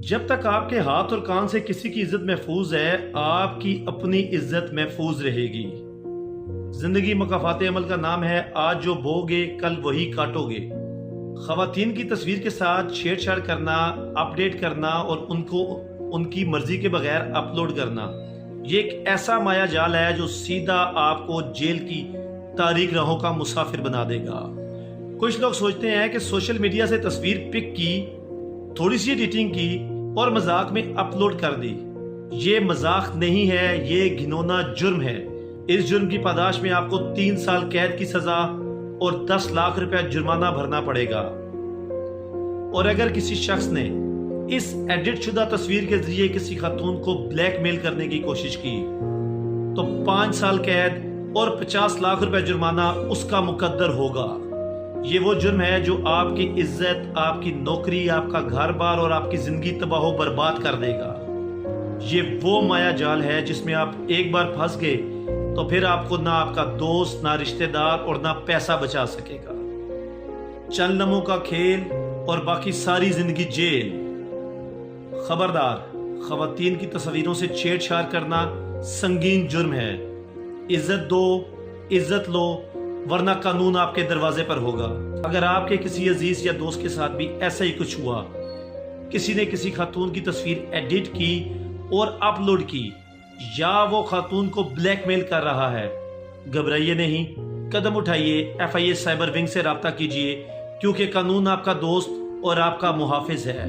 جب تک آپ کے ہاتھ اور کان سے کسی کی عزت محفوظ ہے، آپ کی اپنی عزت محفوظ رہے گی۔ زندگی مکافات عمل کا نام ہے، آج جو بو گے کل وہی کاٹو گے۔ خواتین کی تصویر کے ساتھ چھیڑ چھاڑ کرنا، اپڈیٹ کرنا اور ان کو ان کی مرضی کے بغیر اپلوڈ کرنا، یہ ایک ایسا مایا جال ہے جو سیدھا آپ کو جیل کی تاریک راہوں کا مسافر بنا دے گا۔ کچھ لوگ سوچتے ہیں کہ سوشل میڈیا سے تصویر پک کی، تھوڑی سی ایڈیٹنگ کی اور مذاق میں اپلوڈ کر دی۔ یہ مذاق نہیں ہے، یہ گھنونا جرم ہے۔ اس جرم کی پاداش میں آپ کو 3 سال قید کی سزا اور 10 لاکھ روپے جرمانہ بھرنا پڑے گا۔ اور اگر کسی شخص نے اس ایڈٹ شدہ تصویر کے ذریعے کسی خاتون کو بلیک میل کرنے کی کوشش کی تو 5 سال قید اور 50 لاکھ روپے جرمانہ اس کا مقدر ہوگا۔ یہ وہ جرم ہے جو آپ کی عزت، آپ کی نوکری، آپ کا گھر بار اور آپ کی زندگی تباہ و برباد کر دے گا۔ یہ وہ مایا جال ہے جس میں آپ ایک بار پھنس گئے تو پھر آپ کو نہ آپ کا دوست، نہ رشتہ دار اور نہ پیسہ بچا سکے گا۔ چند لمحوں کا کھیل اور باقی ساری زندگی جیل۔ خبردار، خواتین کی تصویروں سے چھیڑ چھاڑ کرنا سنگین جرم ہے۔ عزت دو، عزت لو، ورنہ قانون آپ کے دروازے پر ہوگا۔ اگر آپ کے کسی عزیز یا دوست کے ساتھ بھی ایسا ہی کچھ ہوا، کسی نے کسی خاتون کی تصویر ایڈٹ کی اور اپلوڈ کی، یا وہ خاتون کو بلیک میل کر رہا ہے، گھبرائیے نہیں، قدم اٹھائیے، FIA سائبر ونگ سے رابطہ کیجیے، کیونکہ قانون آپ کا دوست اور آپ کا محافظ ہے۔